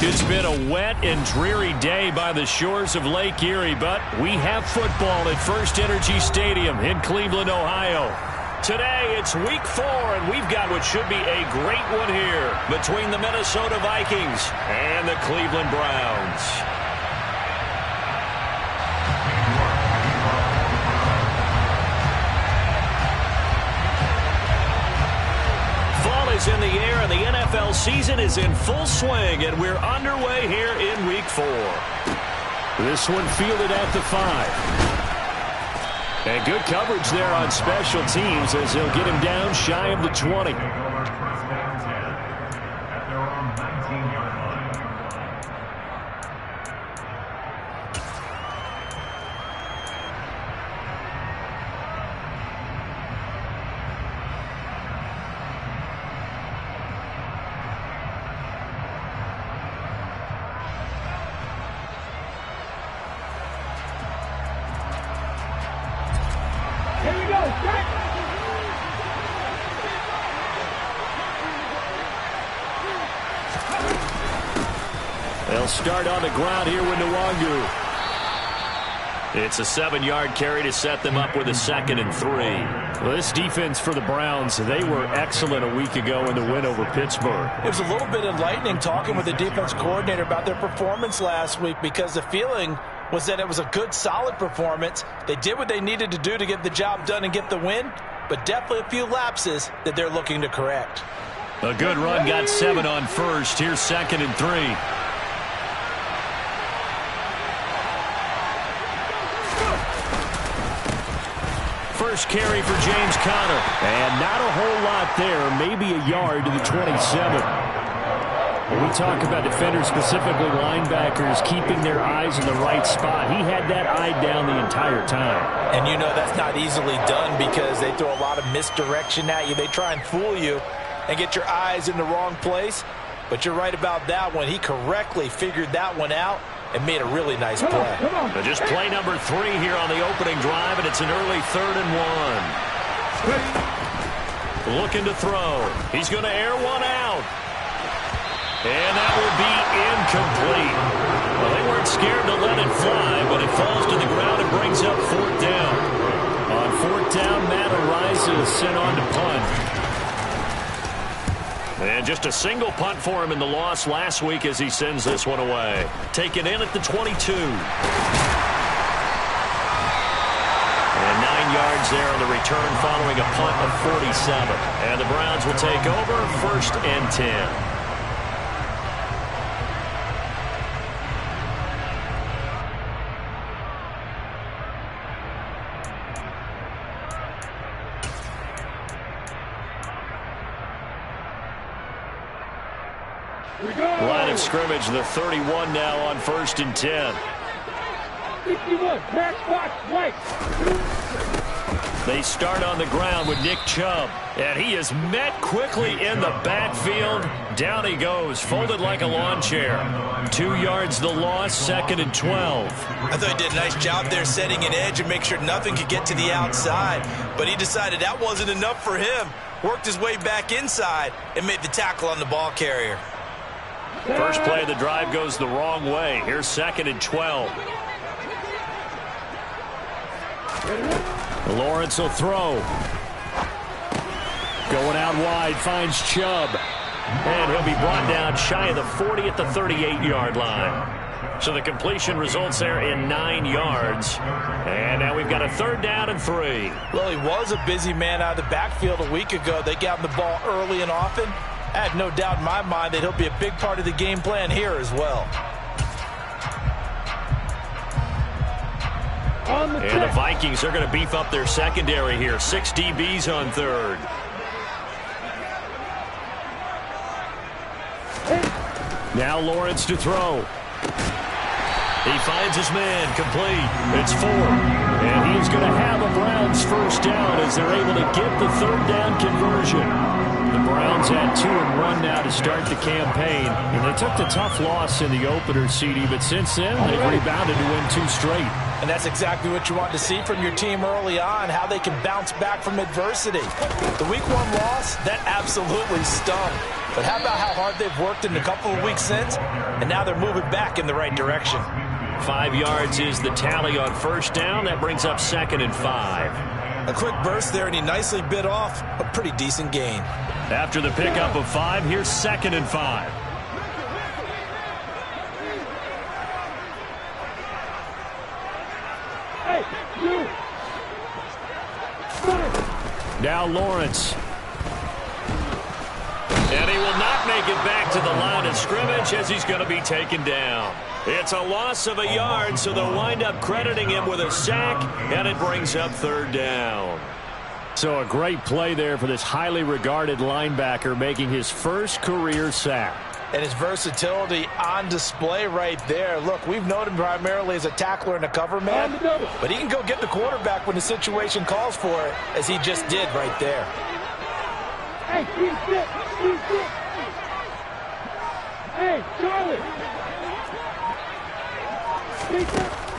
It's been a wet and dreary day by the shores of Lake Erie, but we have football at First Energy Stadium in Cleveland, Ohio. Today, it's Week 4, and we've got what should be a great one here between the Minnesota Vikings and the Cleveland Browns. Is in the air, and the NFL season is in full swing, and we're underway here in Week 4. This one fielded at the 5. And good coverage there on special teams as he'll get him down shy of the 20. They'll start on the ground here with Nwangu. It's a 7-yard carry to set them up with a 2nd and 3. Well, this defense for the Browns, they were excellent a week ago in the win over Pittsburgh. It was a little bit enlightening talking with the defense coordinator about their performance last week, because the feeling was that it was a good, solid performance. They did what they needed to do to get the job done and get the win, but definitely a few lapses that they're looking to correct. A good run got 7 on first. Here's 2nd and 3. First carry for James Conner. And not a whole lot there. Maybe a yard to the 27. When we talk about defenders, specifically linebackers, keeping their eyes in the right spot, he had that eye down the entire time. And you know that's not easily done because they throw a lot of misdirection at you. They try and fool you and get your eyes in the wrong place. But you're right about that one. He correctly figured that one out and made a really nice play. But just play number 3 here on the opening drive, and it's an early 3rd and 1. Looking to throw. He's going to air one out. And that will be incomplete. Well, they weren't scared to let it fly, but it falls to the ground and brings up 4th down. On 4th down, Matt Araiza is sent on to punt. And just a single punt for him in the loss last week as he sends this one away. Taken in at the 22. And 9 yards there on the return following a punt of 47. And the Browns will take over 1st and 10. Line of scrimmage, the 31 now on 1st and 10. 61, pass box, right. They start on the ground with Nick Chubb. And he is met quickly in the backfield. Down he goes, folded like a lawn chair. 2 yards the loss, 2nd and 12. I thought he did a nice job there setting an edge and make sure nothing could get to the outside. But he decided that wasn't enough for him. Worked his way back inside and made the tackle on the ball carrier. First play of the drive goes the wrong way. Here's 2nd and 12. Lawrence will throw. Going out wide, finds Chubb. And he'll be brought down shy of the 40 at the 38-yard line. So the completion results there in 9 yards. And now we've got a 3rd down and 3. Well, he was a busy man out of the backfield a week ago. They got him the ball early and often. I had no doubt in my mind that he'll be a big part of the game plan here as well. And the Vikings are going to beef up their secondary here. 6 DBs on 3rd. Now Lawrence to throw. He finds his man, complete. It's 4. And he's going to have a Browns 1st down as they're able to get the 3rd down conversion. The Browns had 2-1 now to start the campaign. And they took the tough loss in the opener, CD, but since then they've rebounded to win 2 straight. And that's exactly what you want to see from your team early on, how they can bounce back from adversity. The Week 1 loss, that absolutely stung. But how about how hard they've worked in the couple of weeks since? And now they're moving back in the right direction. 5 yards is the tally on first down. That brings up 2nd and 5. A quick burst there, and he nicely bit off a pretty decent gain. After the pickup of 5, here's 2nd and 5. Now Lawrence. And he will not make it back to the line of scrimmage as he's going to be taken down. It's a loss of a yard, so they'll wind up crediting him with a sack, and it brings up 3rd down. So a great play there for this highly regarded linebacker, making his first career sack. And his versatility on display right there. Look, we've known him primarily as a tackler and a cover man, but he can go get the quarterback when the situation calls for it, as he just did right there. Hey, Hey, Charlie.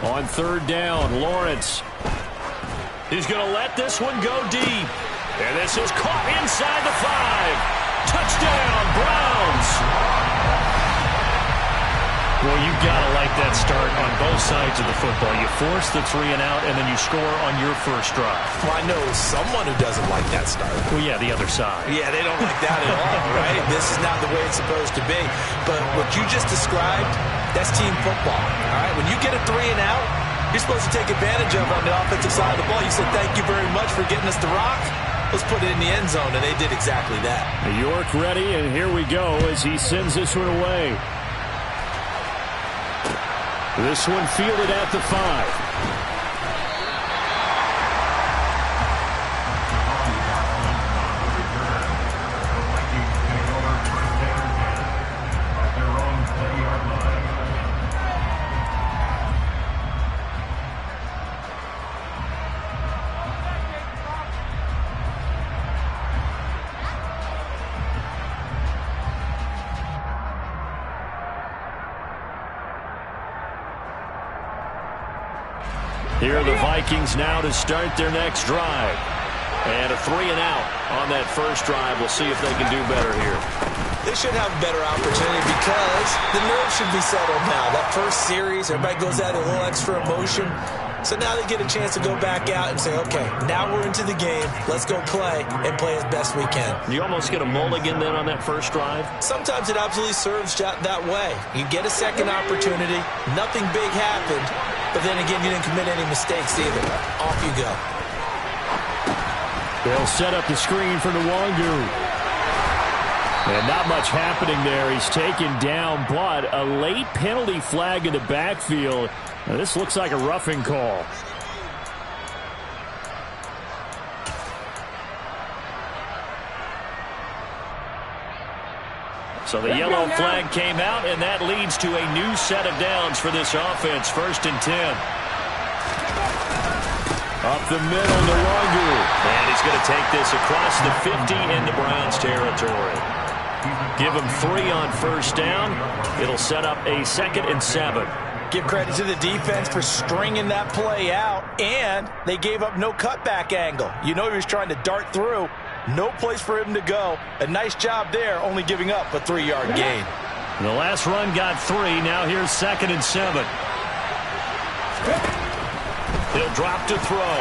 On 3rd down, Lawrence. He's going to let this one go deep. And this is caught inside the 5. Touchdown, Browns. Well, you've got to like that start on both sides of the football. You force the 3 and out, and then you score on your first drive. Well, I know someone who doesn't like that start. Well, yeah, the other side. Yeah, they don't like that at all, right? This is not the way it's supposed to be. But what you just described, that's team football, all right? When you get a 3 and out, you're supposed to take advantage of on the offensive side of the ball. You said, thank you very much for getting us the rock. Let's put it in the end zone, and they did exactly that. York ready, and here we go as he sends this one away. This one fielded at the 5. Here are the Vikings now to start their next drive. And a 3 and out on that first drive. We'll see if they can do better here. They should have a better opportunity because the nerves should be settled now. That first series, everybody goes out a little extra emotion. So now they get a chance to go back out and say, okay, now we're into the game. Let's go play and play as best we can. You almost get a mulligan then on that first drive? Sometimes it absolutely serves that way. You get a second opportunity. Nothing big happened. But then again, you didn't commit any mistakes either. Off you go. They'll set up the screen for Nwangu. And not much happening there. He's taken down, but a late penalty flag in the backfield. Now, this looks like a roughing call. So the yellow flag came out, and that leads to a new set of downs for this offense. 1st and 10. Up the middle, Nwangu. And he's going to take this across the 50 into Browns territory. Give him 3 on first down. It'll set up a 2nd and 7. Give credit to the defense for stringing that play out, and they gave up no cutback angle. You know he was trying to dart through. No place for him to go. A nice job there, only giving up a 3-yard gain. The last run got 3. Now here's 2nd and 7. He'll drop to throw.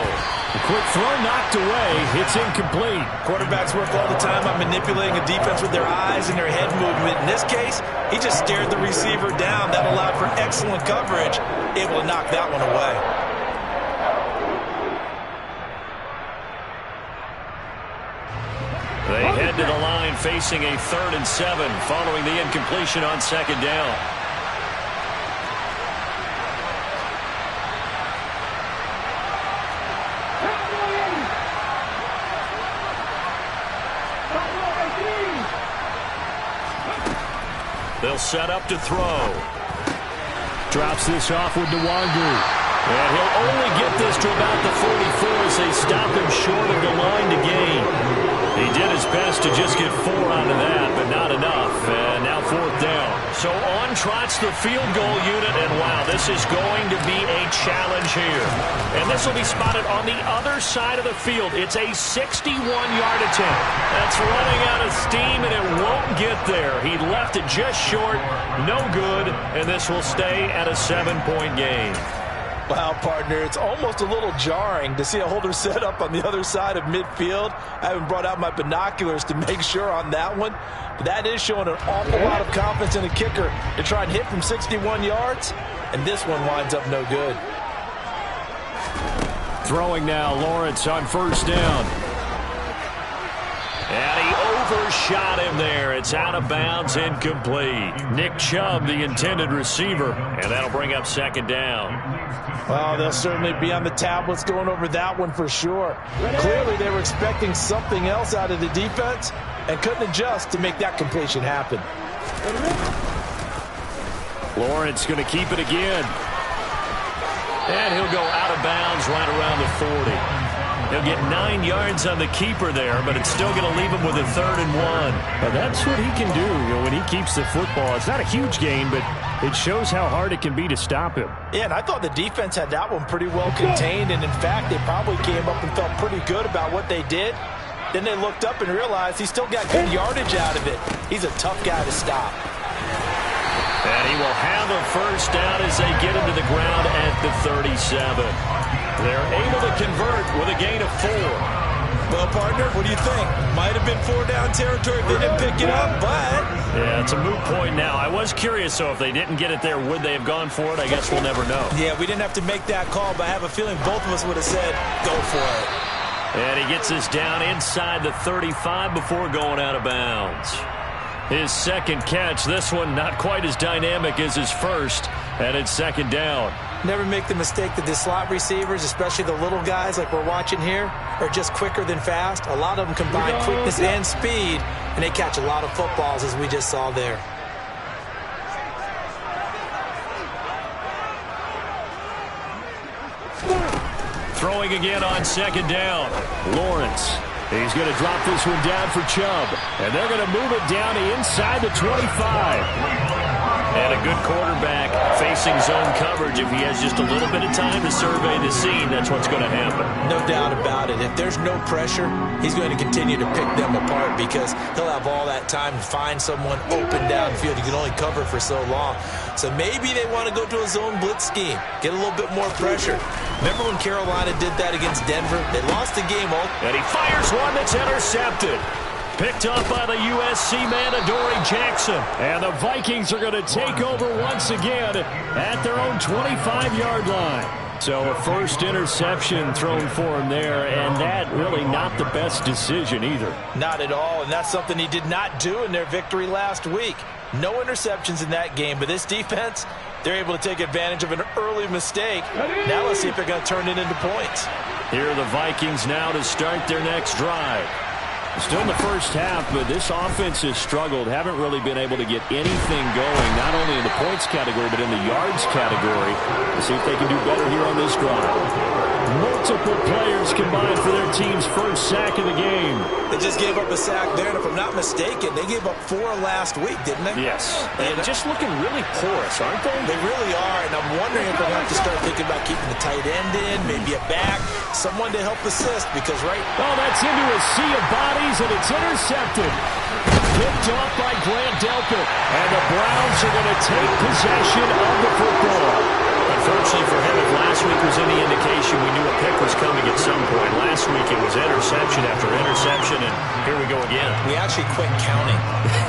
The quick throw knocked away. It's incomplete. Quarterbacks work all the time on manipulating a defense with their eyes and their head movement. In this case, he just stared the receiver down. That allowed for excellent coverage. Able to knock that one away. They head to the line facing a 3rd and 7 following the incompletion on 2nd down. They'll set up to throw. Drops this off with Nwangu. And he'll only get this to about the 44 as they stop him short of the line to gain. He did his best to to just get 4 out of that, but not enough. And now 4th down. So on trots the field goal unit, and wow, this is going to be a challenge here. And this will be spotted on the other side of the field. It's a 61-yard attempt. That's running out of steam, and it won't get there. He left it just short, no good, and this will stay at a 7-point game. Wow, partner, it's almost a little jarring to see a holder set up on the other side of midfield. I haven't brought out my binoculars to make sure on that one. But that is showing an awful lot of confidence in a kicker to try and hit from 61 yards. And this one winds up no good. Throwing now, Lawrence on 1st down. And he overshot him there. It's out of bounds, incomplete. Nick Chubb, the intended receiver, and that'll bring up 2nd down. Well, they'll certainly be on the tablets going over that one for sure. Clearly, they were expecting something else out of the defense and couldn't adjust to make that completion happen. Lawrence going to keep it again. And he'll go out of bounds right around the 40. He'll get 9 yards on the keeper there, but it's still going to leave him with a 3rd and 1. Well, that's what he can do, when he keeps the football. It's not a huge gain, but it shows how hard it can be to stop him. Yeah, and I thought the defense had that one pretty well contained, and in fact, they probably came up and felt pretty good about what they did. Then they looked up and realized he still got good yardage out of it. He's a tough guy to stop. And he will have a 1st down as they get him to the ground at the 37. They're able to convert with a gain of 4. Well, partner, what do you think? Might have been 4-down territory if they didn't pick it up, but... Yeah, it's a moot point now. I was curious, so if they didn't get it there, would they have gone for it? I guess we'll never know. Yeah, we didn't have to make that call, but I have a feeling both of us would have said, go for it. And he gets us down inside the 35 before going out of bounds. His 2nd catch, this one not quite as dynamic as his 1st, and it's 2nd down. Never make the mistake that the slot receivers, especially the little guys like we're watching here, are just quicker than fast. A lot of them combine quickness and speed, and they catch a lot of footballs, as we just saw there. Throwing again on 2nd down. Lawrence. He's going to drop this one down for Chubb. And they're going to move it down inside the 25. And a good quarterback facing zone coverage. If he has just a little bit of time to survey the scene, that's what's going to happen. No doubt about it. If there's no pressure, he's going to continue to pick them apart because he'll have all that time to find someone open downfield. You can only cover for so long. So maybe they want to go to a zone blitz scheme, get a little bit more pressure. Remember when Carolina did that against Denver? They lost the game. And he fires one that's intercepted. Picked up by the USC man, Adoree Jackson. And the Vikings are going to take over once again at their own 25-yard line. So a 1st interception thrown for him there, and that really not the best decision either. Not at all, and that's something he did not do in their victory last week. No interceptions in that game, but this defense, they're able to take advantage of an early mistake. Now let's see if they're going to turn it into points. Here are the Vikings now to start their next drive. Still in the 1st half, but this offense has struggled. Haven't really been able to get anything going, not only in the points category, but in the yards category. Let's see if they can do better here on this drive. Multiple players combined for their team's 1st sack of the game. They just gave up a sack there, and if I'm not mistaken, they gave up 4 last week, didn't they? Yes. And just looking really porous, aren't they? They really are, and I'm wondering if they're going to have to start thinking about keeping the tight end in, maybe a back, someone to help assist, because Oh, that's into a sea of bodies, and it's intercepted. Picked off by Grant Delpit. And the Browns are going to take possession of the football. Unfortunately for him, if last week was any indication, we knew a pick was coming at some point. Last week it was interception after interception, and here we go again. We actually quit counting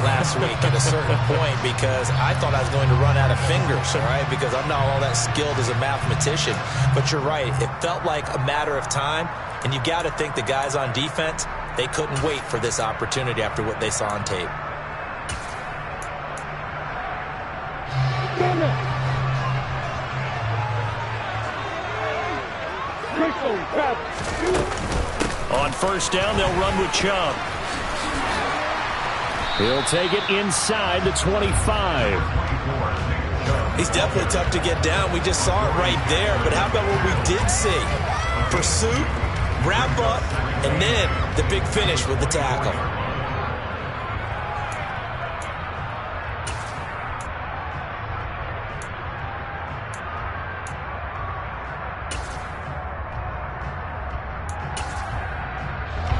last week at a certain point because I thought I was going to run out of fingers, right? Because I'm not all that skilled as a mathematician. But you're right. It felt like a matter of time, and you got to think the guys on defense, they couldn't wait for this opportunity after what they saw on tape. On 1st down, they'll run with Chubb. He'll take it inside the 25. He's definitely tough to get down. We just saw it right there. But how about what we did see? Pursuit, wrap up, and then the big finish with the tackle.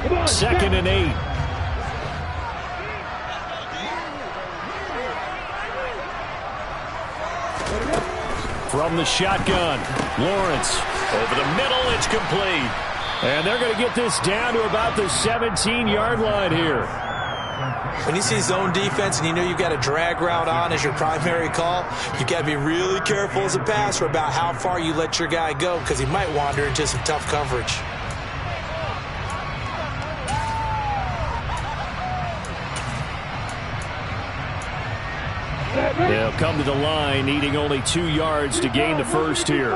2nd and 8. From the shotgun, Lawrence. Over the middle, it's complete. And they're going to get this down to about the 17-yard line here. When you see zone defense and you know you've got a drag route on as your primary call, you've got to be really careful as a passer about how far you let your guy go because he might wander into some tough coverage. They'll come to the line, needing only 2 yards to gain the first here.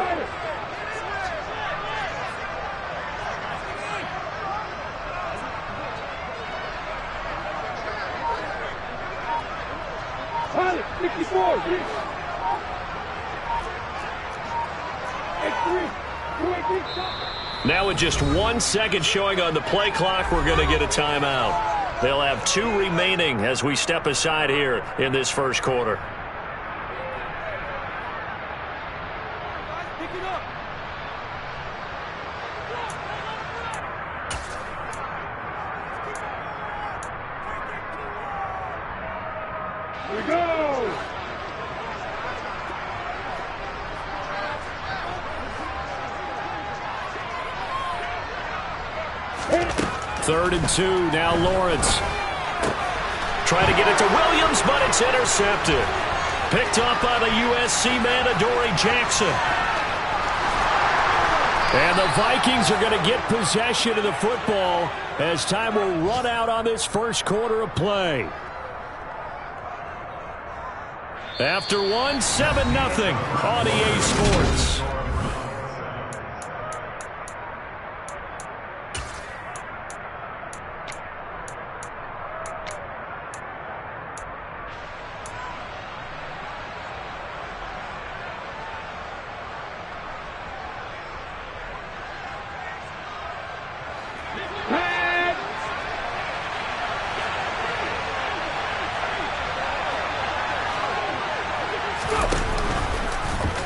Now with just 1 second showing on the play clock, we're going to get a timeout. They'll have 2 remaining as we step aside here in this first quarter. Here we go! Third and 2, now Lawrence. Trying to get it to Williams, but it's intercepted. Picked up by the USC man, Adoree Jackson. And the Vikings are going to get possession of the football as time will run out on this first quarter of play. After 7-0 on EA Sports.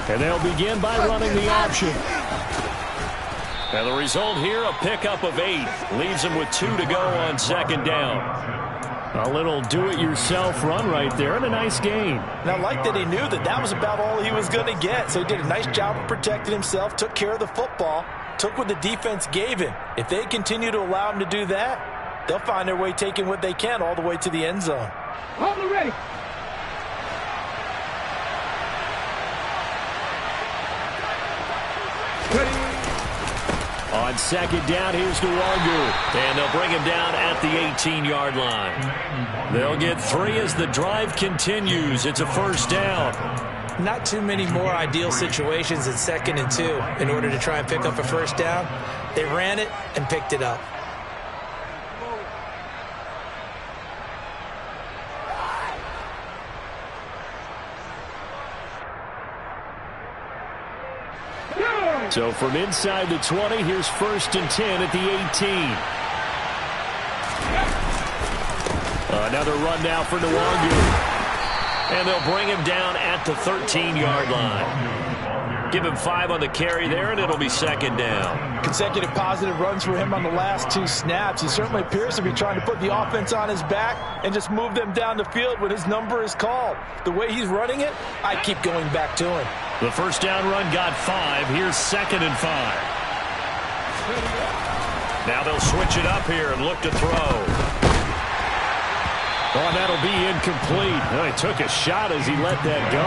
And they'll begin by running the option. And the result here, a pickup of 8. Leaves them with 2 to go on 2nd down. A little do-it-yourself run right there and a nice gain. And I like that he knew that that was about all he was going to get. So he did a nice job of protecting himself, took care of the football, took what the defense gave him. If they continue to allow him to do that, they'll find their way taking what they can all the way to the end zone. Hold ready. On 2nd down, here's Nwangu. And they'll bring him down at the 18-yard line. They'll get 3 as the drive continues. It's a first down. Not too many more ideal situations in 2nd and 2 in order to try and pick up a first down. They ran it and picked it up. So from inside the 20, here's 1st and 10 at the 18. Another run now for Nwangu. And they'll bring him down at the 13-yard line. Give him 5 on the carry there, and it'll be 2nd down. Consecutive positive runs for him on the last 2 snaps. He certainly appears to be trying to put the offense on his back and just move them down the field when his number is called. The way he's running it, I keep going back to him. The first down run got 5. Here's 2nd and 5. Now they'll switch it up here and look to throw. Oh, that'll be incomplete. Well, he took a shot as he let that go.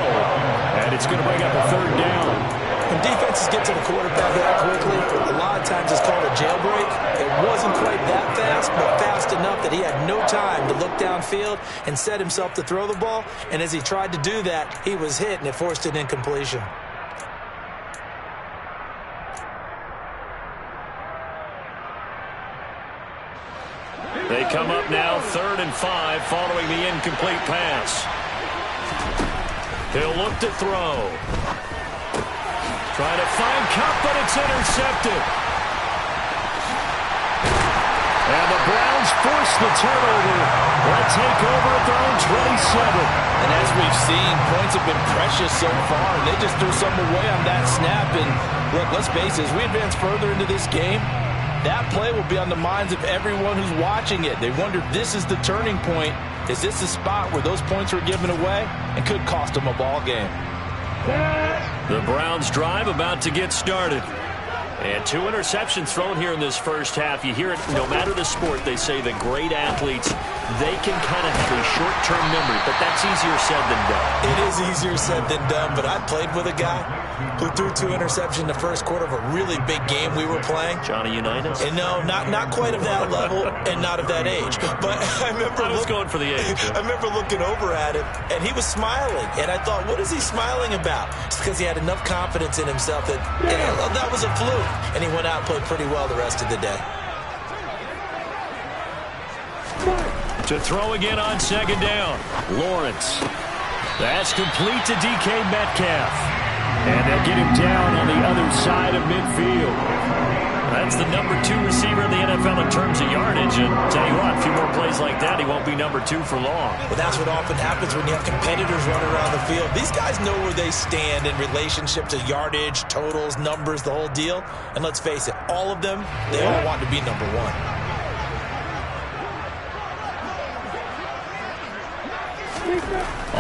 And it's going to bring up a 3rd down. When defenses get to the quarterback that quickly, a lot of times it's called a jailbreak. It wasn't quite that fast, but fast enough that he had no time to look downfield and set himself to throw the ball. And as he tried to do that, he was hit, and it forced an incompletion. They come up now 3rd and 5 following the incomplete pass. He'll look to throw. Trying to find Kupp, but it's intercepted. And the Browns force the turnover. They'll take over at their own 27. And as we've seen, points have been precious so far, and they just threw something away on that snap. And look, let's face it, as we advance further into this game, That play will be on the minds of everyone who's watching it. They wonder if this is the turning point. Is this the spot where those points were given away and could cost them a ball game? The Browns drive about to get started. And 2 interceptions thrown here in this first half. You hear it, no matter the sport, they say the great athletes, they can kind of have a short-term memory, but that's easier said than done. It is easier said than done, but I played with a guy who threw 2 interceptions in the first quarter of a really big game we were playing. Johnny Unitas? And no, not quite of that level and not of that age. But I was going for the age. I remember looking over at him, and he was smiling. And I thought, what is he smiling about? It's because he had enough confidence in himself that, that was a fluke. And he went out and played pretty well the rest of the day. To throw again on second down. Lawrence. That's complete to DK Metcalf. And they'll get him down on the other side of midfield. That's the number 2 receiver in the NFL in terms of yardage. And tell you what, a few more plays like that, he won't be number 2 for long. Well, that's what often happens when you have competitors running around the field. These guys know where they stand in relationship to yardage, totals, numbers, the whole deal. And let's face it, all of them, they all want to be number 1.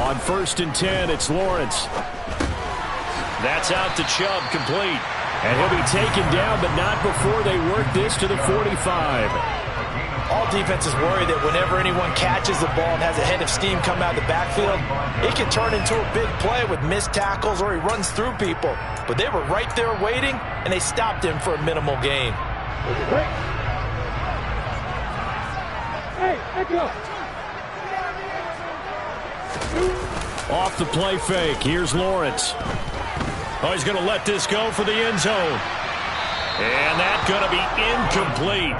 On 1st and 10, it's Lawrence. That's out to Chubb, complete. And he'll be taken down, but not before they work this to the 45. All defenses worry that whenever anyone catches the ball and has a head of steam come out of the backfield, it can turn into a big play with missed tackles or he runs through people. But they were right there waiting, and they stopped him for a minimal gain. Hey, let's go. Off the play fake. Here's Lawrence. Oh, he's going to let this go for the end zone. And that's going to be incomplete.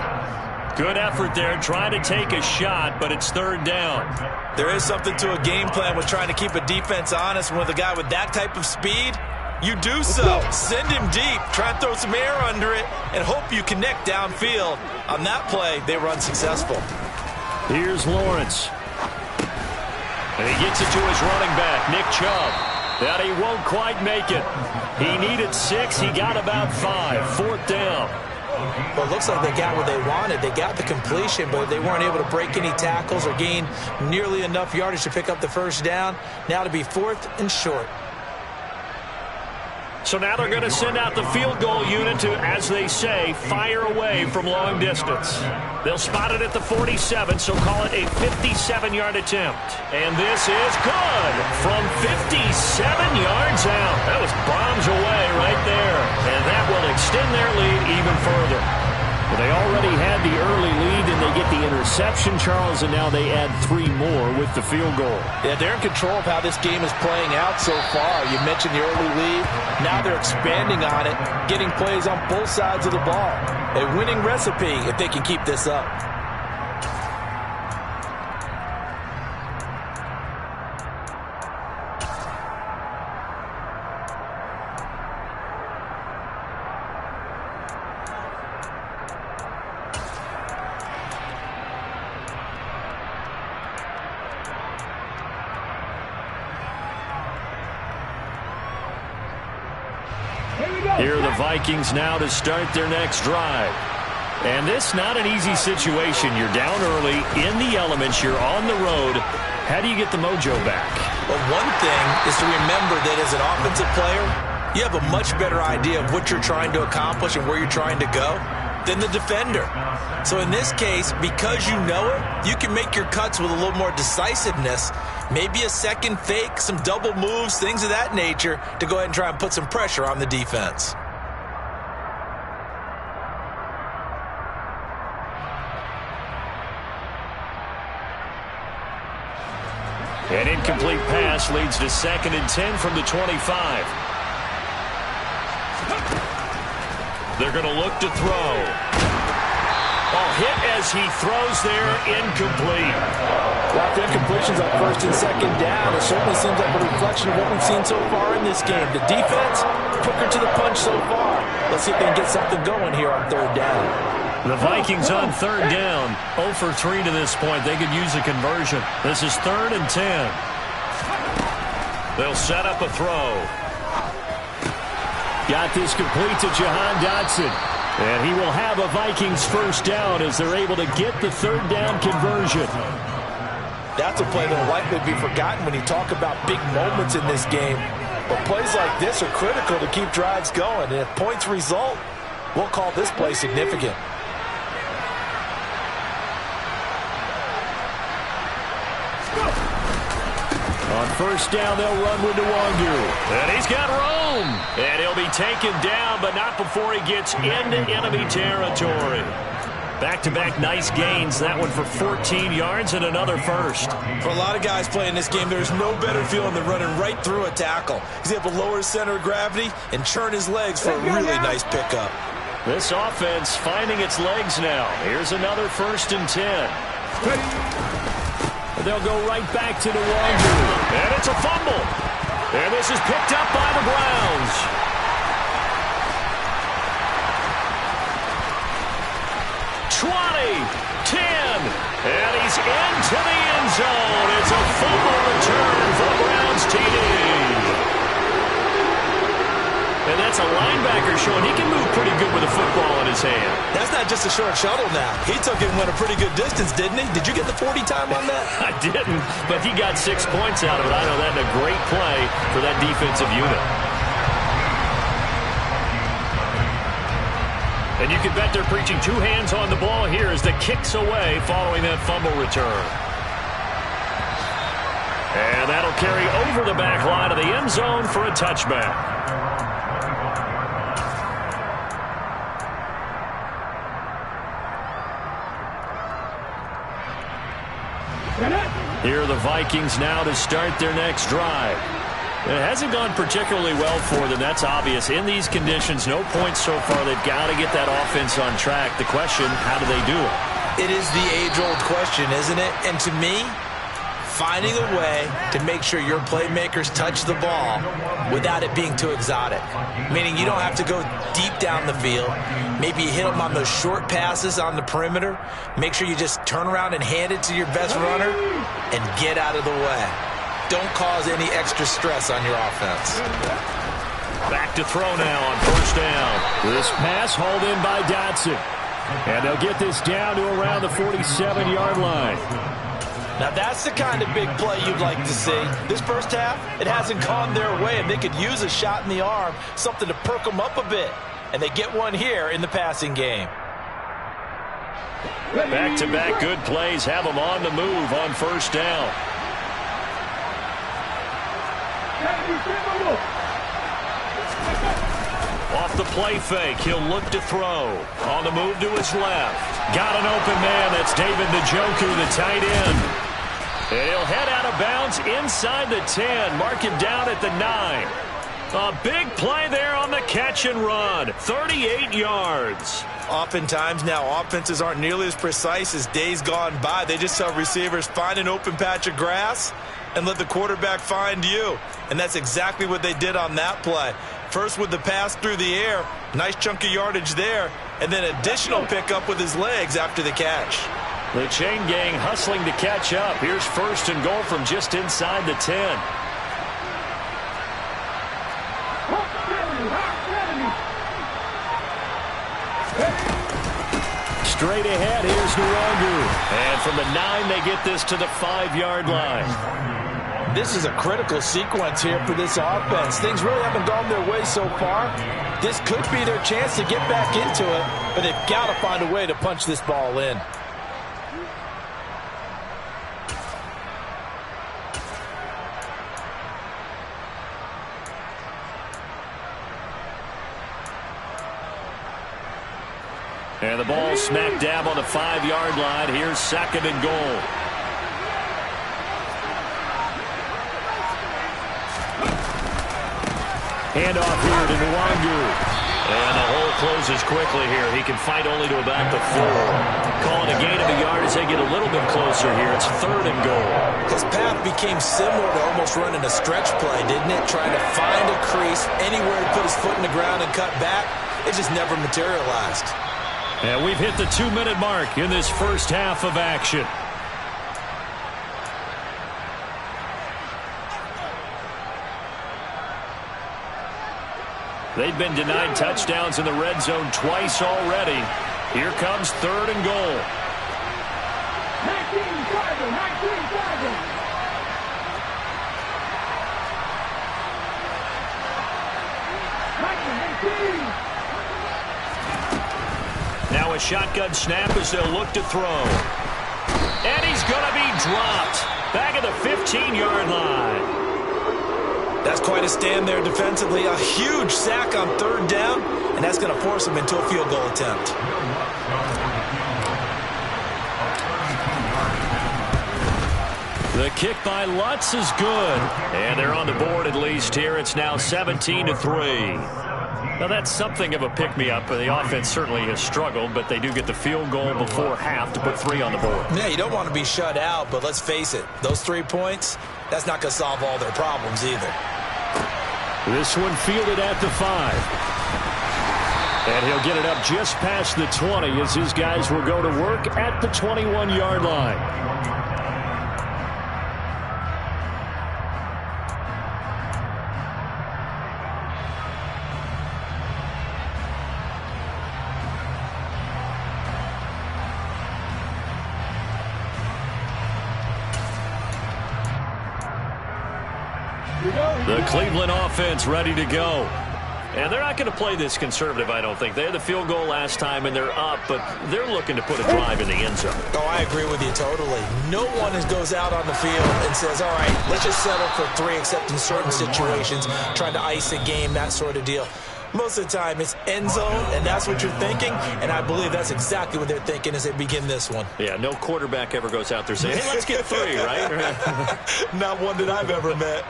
Good effort there, trying to take a shot, but it's 3rd down. There is something to a game plan with trying to keep a defense honest. With a guy with that type of speed, you do so. Send him deep, try and throw some air under it, and hope you connect downfield. On that play, they were unsuccessful. Here's Lawrence. And he gets it to his running back, Nick Chubb. That he won't quite make it. He needed 6. He got about 5. 4th down. Well, it looks like they got what they wanted. They got the completion, but they weren't able to break any tackles or gain nearly enough yardage to pick up the 1st down. Now to be 4th and short. So now they're going to send out the field goal unit to, as they say, fire away from long distance. They'll spot it at the 47, so call it a 57-yard attempt. And this is good from 57 yards out. That was bombs away right there. And that will extend their lead even further. Well, they already had the early lead, and they get the interception, Charles, and now they add 3 more with the field goal. Yeah, they're in control of how this game is playing out so far. You mentioned the early lead. Now they're expanding on it, getting plays on both sides of the ball. A winning recipe if they can keep this up. Here are the Vikings now to start their next drive. And this not an easy situation. You're down early, in the elements, you're on the road. How do you get the mojo back? Well, one thing is to remember that as an offensive player, you have a much better idea of what you're trying to accomplish and where you're trying to go than the defender. So in this case, because you know it, you can make your cuts with a little more decisiveness. Maybe a second fake, some double moves, things of that nature to go ahead and try and put some pressure on the defense. An incomplete pass leads to 2nd and 10 from the 25. They're going to look to throw. Oh, hit as he throws there, incomplete. Well, the incompletions on 1st and 2nd down, it certainly seems like a reflection of what we've seen so far in this game. The defense, quicker to the punch so far. Let's see if they can get something going here on 3rd down. The Vikings on 3rd down, 0 for 3 to this point. They could use a conversion. This is 3rd and 10. They'll set up a throw. Got this complete to Jahan Dotson. And he will have a Vikings first down as they're able to get the third down conversion. That's a play that will likely be forgotten when you talk about big moments in this game. But plays like this are critical to keep drives going. And if points result, we'll call this play significant. On first down, they'll run with Nwangu. And he's got room. And he'll be taken down, but not before he gets into enemy territory. Back-to-back nice gains. That one for 14 yards and another first. For a lot of guys playing this game, there's no better feeling than running right through a tackle. He's able to lower his center of gravity and churn his legs for a really nice pickup. This offense finding its legs now. Here's another 1st and 10. They'll go right back to Nwangu. And it's a fumble. And this is picked up by the Browns. 20, 10, and he's into the end zone. It's a fumble return for the Browns TD. And that's a linebacker showing he can move pretty good with a football in his hand. That's not just a short shuttle now. He took it and went a pretty good distance, didn't he? Did you get the 40 time on that? I didn't, but he got 6 points out of it. I know that's a great play for that defensive unit. And you can bet they're preaching 2 hands on the ball here as the kick's away following that fumble return. And that'll carry over the back line of the end zone for a touchback. Here are the Vikings now to start their next drive. It hasn't gone particularly well for them. That's obvious. In these conditions, no points so far. They've got to get that offense on track. The question, how do they do it? It is the age-old question, isn't it? And to me, finding a way to make sure your playmakers touch the ball without it being too exotic. Meaning you don't have to go deep down the field. Maybe you hit them on those short passes on the perimeter. Make sure you just turn around and hand it to your best runner and get out of the way. Don't cause any extra stress on your offense. Back to throw now on first down. This pass hauled in by Dotson. And they'll get this down to around the 47-yard line. Now that's the kind of big play you'd like to see. This first half, it hasn't gone their way, and they could use a shot in the arm, something to perk them up a bit. And they get one here in the passing game. Back-to-back good plays have them on the move on first down. Off the play fake, he'll look to throw. On the move to his left. Got an open man, that's David Njoku, the tight end. And he'll head out of bounds inside the 10. Mark him down at the 9. A big play there on the catch and run. 38 yards. Oftentimes now, offenses aren't nearly as precise as days gone by. They just tell receivers, find an open patch of grass and let the quarterback find you. And that's exactly what they did on that play. First with the pass through the air, nice chunk of yardage there, and then additional pickup with his legs after the catch. The chain gang hustling to catch up. Here's first and goal from just inside the 10. Straight ahead, here's Nwangu. And from the 9, they get this to the 5-yard line. This is a critical sequence here for this offense. Things really haven't gone their way so far. This could be their chance to get back into it, but they've got to find a way to punch this ball in. And the ball smack dab on the 5-yard line. Here's second and goal. Handoff here to Nwangu. And the hole closes quickly here. He can fight only to about the 4. Calling a gain of a yard as they get a little bit closer here. It's third and goal. His path became similar to almost running a stretch play, didn't it? Trying to find a crease, anywhere to put his foot in the ground and cut back. It just never materialized. And we've hit the 2-minute mark in this first half of action. They've been denied touchdowns in the red zone twice already. Here comes 3rd and goal. 19-7. Now a shotgun snap as they'll look to throw. And he's going to be dropped. Back at the 15-yard line. That's quite a stand there defensively. A huge sack on 3rd down, and that's going to force them into a field goal attempt. The kick by Lutz is good. And they're on the board at least here. It's now 17-3. Now, that's something of a pick-me-up. The offense certainly has struggled, but they do get the field goal before half to put 3 on the board. Yeah, you don't want to be shut out, but let's face it. Those 3 points, that's not going to solve all their problems either. This one fielded at the 5. And he'll get it up just past the 20 as his guys will go to work at the 21-yard line. The Cleveland offense ready to go. And they're not going to play this conservative, I don't think. They had the field goal last time, and they're up, but they're looking to put a drive in the end zone. Oh, I agree with you totally. No one goes out on the field and says, all right, let's just settle for 3, except in certain situations, trying to ice a game, that sort of deal. Most of the time, it's end zone, and that's what you're thinking, and I believe that's exactly what they're thinking as they begin this one. Yeah, no quarterback ever goes out there saying, hey, let's get 3, right? Not one that I've ever met.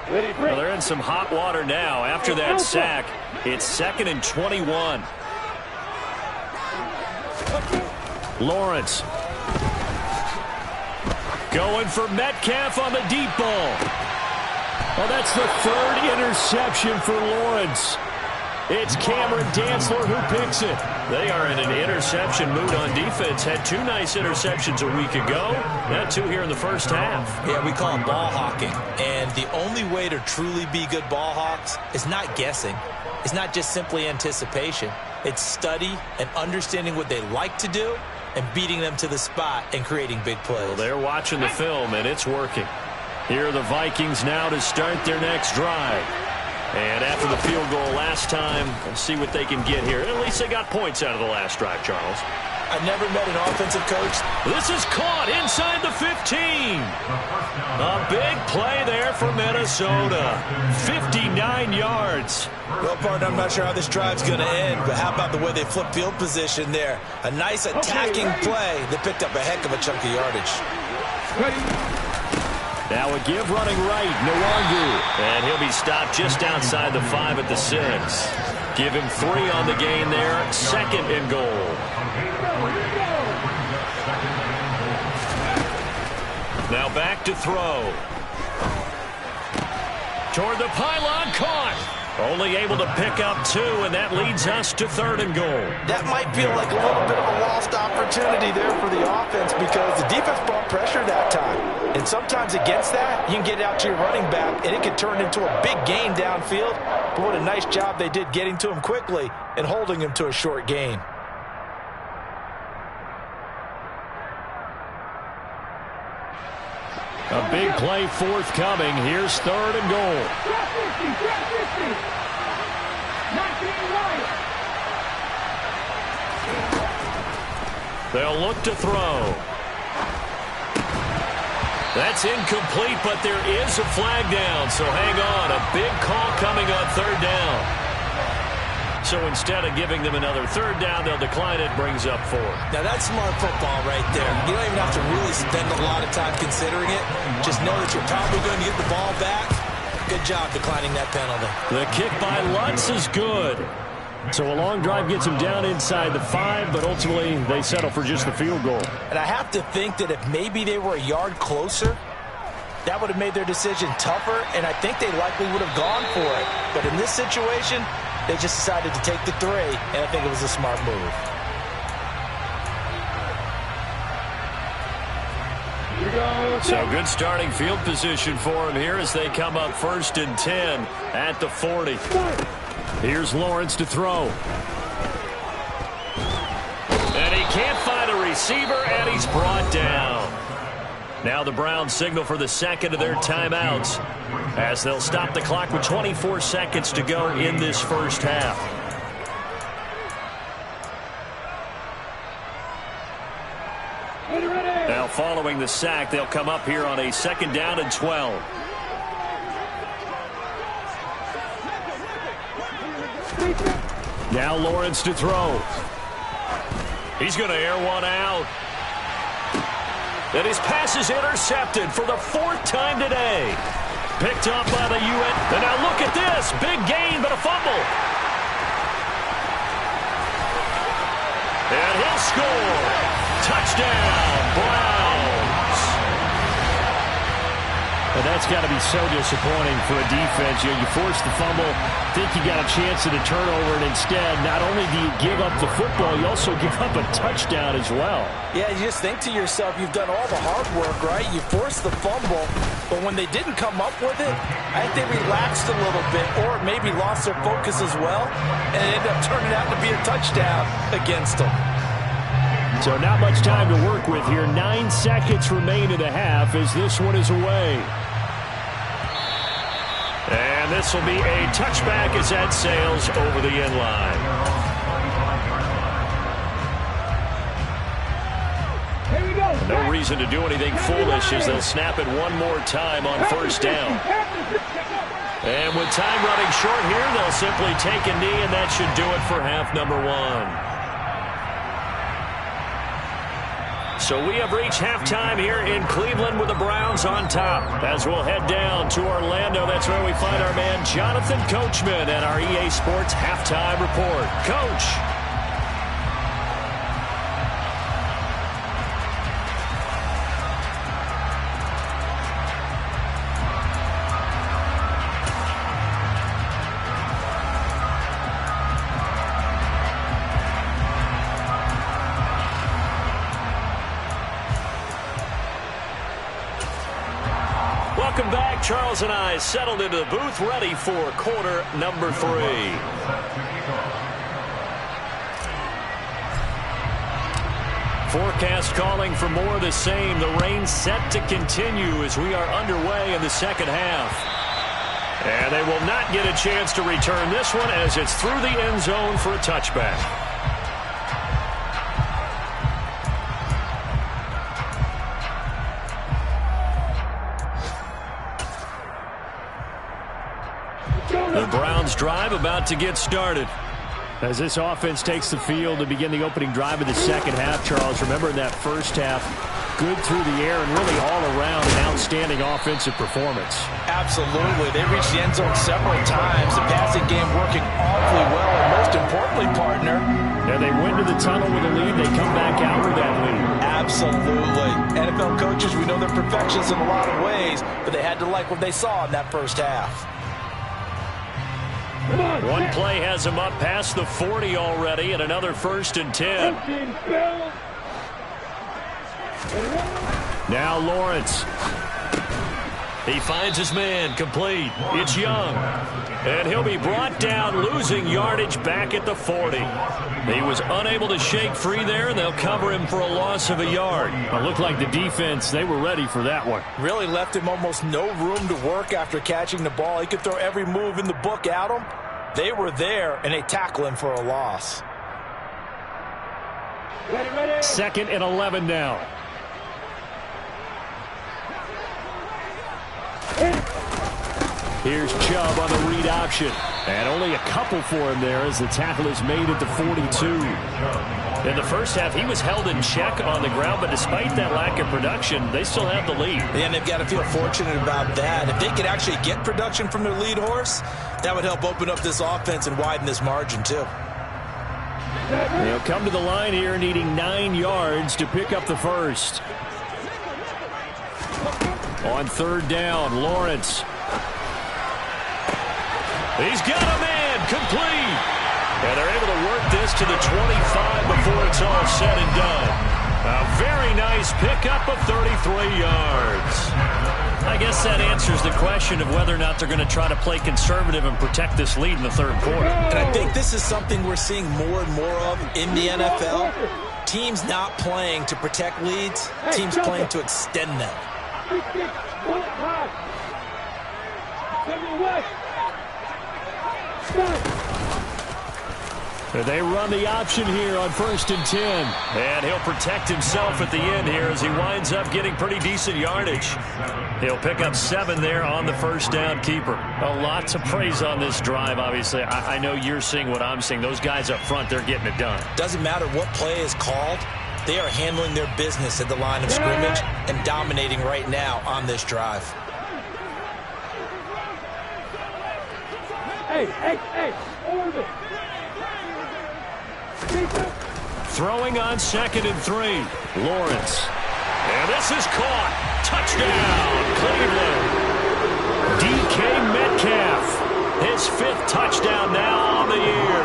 Well, they're in some hot water now. After that sack, it's 2nd and 21. Lawrence going for Metcalf on the deep ball. Oh, that's the 3rd interception for Lawrence. It's Cameron Dantzler who picks it. They are in an interception mood on defense. Had 2 nice interceptions a week ago. Had 2 here in the first half. Yeah, we call it ball hawking. And the only way to truly be good ball hawks is not guessing. It's not just simply anticipation. It's study and understanding what they like to do and beating them to the spot and creating big plays. Well, they're watching the film, and it's working. Here are the Vikings now to start their next drive. And after the field goal last time, let's see what they can get here. At least they got points out of the last drive, Charles. I've never met an offensive coach. This is caught inside the 15. A big play there for Minnesota. 59 yards. Well, partner, I'm not sure how this drive's going to end, but how about the way they flip field position there? A nice attacking play that picked up a heck of a chunk of yardage. Now a give running right, Nwangu. And he'll be stopped just outside the 5 at the 6. Give him 3 on the gain there. 2nd and goal. Now back to throw. Toward the pylon, caught. Only able to pick up 2, and that leads us to 3rd and goal. That might feel like a little bit of a lost opportunity there for the offense because the defense brought pressure that time. And sometimes against that, you can get out to your running back, and it can turn into a big gain downfield. But what a nice job they did getting to him quickly and holding him to a short gain. A big play forthcoming. Here's 3rd and goal. Drop 50. 19 right. They'll look to throw. That's incomplete, but there is a flag down, so hang on. A big call coming on 3rd down. So instead of giving them another 3rd down, they'll decline it, brings up 4. Now, that's smart football right there. You don't even have to really spend a lot of time considering it. Just know that you're probably going to get the ball back. Good job declining that penalty. The kick by Lutz is good. So a long drive gets them down inside the 5, but ultimately they settle for just the field goal. And I have to think that if maybe they were a yard closer, that would have made their decision tougher, and I think they likely would have gone for it. But in this situation, they just decided to take the 3, and I think it was a smart move. So good starting field position for them here as they come up 1st and 10 at the 40. Here's Lawrence to throw. And he can't find a receiver, and he's brought down. Now the Browns signal for the second of their timeouts as they'll stop the clock with 24 seconds to go in this first half. Now following the sack, they'll come up here on a 2nd down and 12. Now Lawrence to throw. He's going to air one out. And his pass is intercepted for the 4th time today. Picked up by the UN. And now look at this. Big gain, but a fumble. And he'll score. Touchdown, Browns. And that's got to be so disappointing for a defense. You force the fumble, think you got a chance at a turnover, and instead, not only do you give up the football, you also give up a touchdown as well. Yeah, you just think to yourself, you've done all the hard work, right? You forced the fumble, but when they didn't come up with it, I think they relaxed a little bit or maybe lost their focus as well, and it ended up turning out to be a touchdown against them. So not much time to work with here. 9 seconds remain in the half as this one is away. And this will be a touchback as that sails over the end line. Here we go. No reason to do anything foolish as they'll snap it one more time on 1st down. And with time running short here, they'll simply take a knee, and that should do it for half number 1. So we have reached halftime here in Cleveland with the Browns on top. As we'll head down to Orlando, that's where we find our man Jonathan Coachman at our EA Sports Halftime Report. Coach. Welcome back. Charles and I settled into the booth, ready for quarter number 3. Forecast calling for more of the same. The rain set to continue as we are underway in the second half. And they will not get a chance to return this one as it's through the end zone for a touchback. The Browns drive about to get started. As this offense takes the field to begin the opening drive of the second half, Charles, remember in that first half, good through the air and really all around an outstanding offensive performance. Absolutely. They reached the end zone several times. The passing game working awfully well, and most importantly, partner, and they went to the tunnel with a lead. They come back out with that lead. Absolutely. NFL coaches, we know they're perfectionists in a lot of ways, but they had to like what they saw in that first half. One play has him up past the 40 already, and another 1st and 10. Now Lawrence. He finds his man, complete. It's Young. And he'll be brought down, losing yardage back at the 40. He was unable to shake free there, and they'll cover him for a loss of a yard. It looked like the defense, they were ready for that one. Really left him almost no room to work after catching the ball. He could throw every move in the book at him. They were there, and they tackle him for a loss. 2nd and 11 now. Here's Chubb on the read option. And only a couple for him there as the tackle is made at the 42. In the first half, he was held in check on the ground, but despite that lack of production, they still have the lead. And they've got to feel fortunate about that. If they could actually get production from their lead horse, that would help open up this offense and widen this margin, too. They'll come to the line here needing 9 yards to pick up the first. On 3rd down, Lawrence. He's got a man, complete. And they're able to work this to the 25 before it's all said and done. A very nice Vikings pick up of 33 yards. I guess that answers the question of whether or not they're going to try to play conservative and protect this lead in the third quarter. And I think this is something we're seeing more and more of in the NFL. Teams not playing to protect leads, teams playing to extend them. They run the option here on 1st and 10. And he'll protect himself at the end here as he winds up getting pretty decent yardage. He'll pick up 7 there on the first down keeper. A lot to praise on this drive, obviously. I know you're seeing what I'm seeing. Those guys up front, they're getting it done. Doesn't matter what play is called. They are handling their business at the line of scrimmage and dominating right now on this drive. Hey, over. Throwing on 2nd and 3. Lawrence. And this is caught. Touchdown, Cleveland. DK Metcalf. His 5th touchdown now on the year.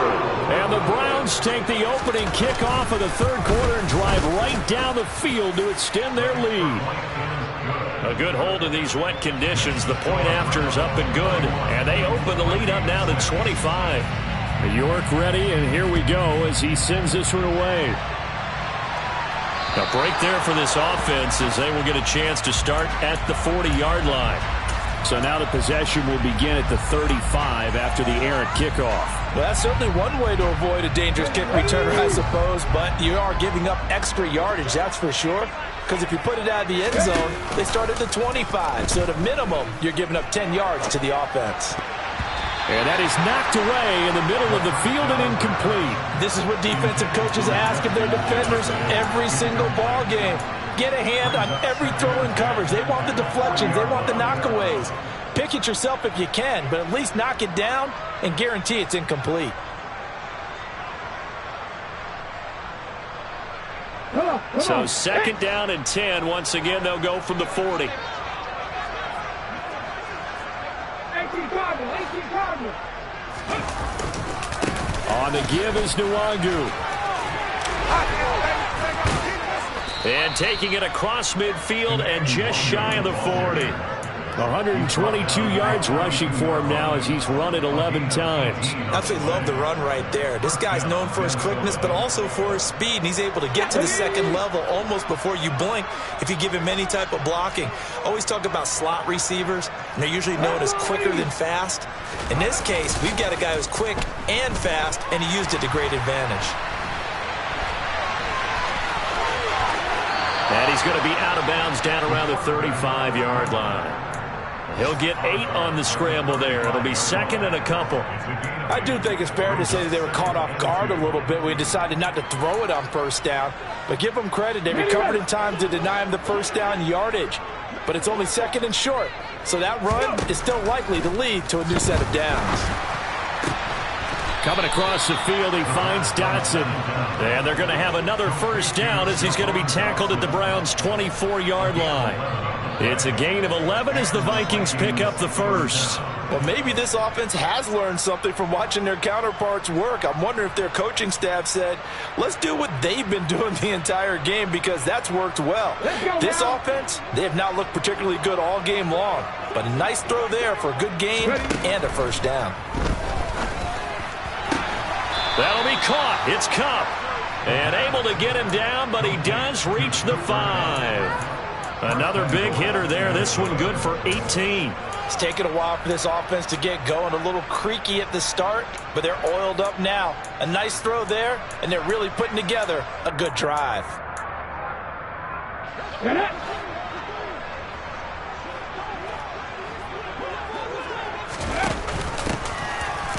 And the Browns take the opening kickoff of the third quarter and drive right down the field to extend their lead. A good hold in these wet conditions. The point after is up and good. And they open the lead up now to 25. York ready, and here we go as he sends this one away. A break there for this offense as they will get a chance to start at the 40-yard line. So now the possession will begin at the 35 after the errant kickoff. Well, that's certainly one way to avoid a dangerous kick returner, I suppose, but you are giving up extra yardage, that's for sure. Because if you put it out of the end zone, they start at the 25. So at a minimum, you're giving up 10 yards to the offense. And that is knocked away in the middle of the field and incomplete. This is what defensive coaches ask of their defenders every single ball game. Get a hand on every throw in coverage. They want the deflections. They want the knockaways. Pick it yourself if you can, but at least knock it down and guarantee it's incomplete. So 2nd down and 10. Once again, they'll go from the 40. On the give is Nwangu. And taking it across midfield and just shy of the 40. 122 yards rushing for him now as he's run it 11 times. Absolutely love the run right there. This guy's known for his quickness, but also for his speed, and he's able to get to the second level almost before you blink if you give him any type of blocking. Always talk about slot receivers, and they're usually known as quicker than fast. In this case, we've got a guy who's quick and fast, and he used it to great advantage. And he's going to be out of bounds down around the 35-yard line. He'll get 8 on the scramble there. It'll be 2nd and a couple. I do think it's fair to say that they were caught off guard a little bit. We decided not to throw it on first down. But give them credit. They recovered in time to deny him the first down yardage. But it's only 2nd and short. So that run is still likely to lead to a new set of downs. Coming across the field, he finds Dotson. And they're going to have another first down as he's going to be tackled at the Browns' 24-yard line. It's a gain of 11 as the Vikings pick up the first. Well, maybe this offense has learned something from watching their counterparts work. I'm wondering if their coaching staff said, let's do what they've been doing the entire game because that's worked well. This offense, they have not looked particularly good all game long. But a nice throw there for a good gain and a first down. That'll be caught. It's Kupp. And able to get him down, but he does reach the 5. Another big hitter there. This one good for 18. It's taken a while for this offense to get going. A little creaky at the start, but they're oiled up now. A nice throw there, and they're really putting together a good drive.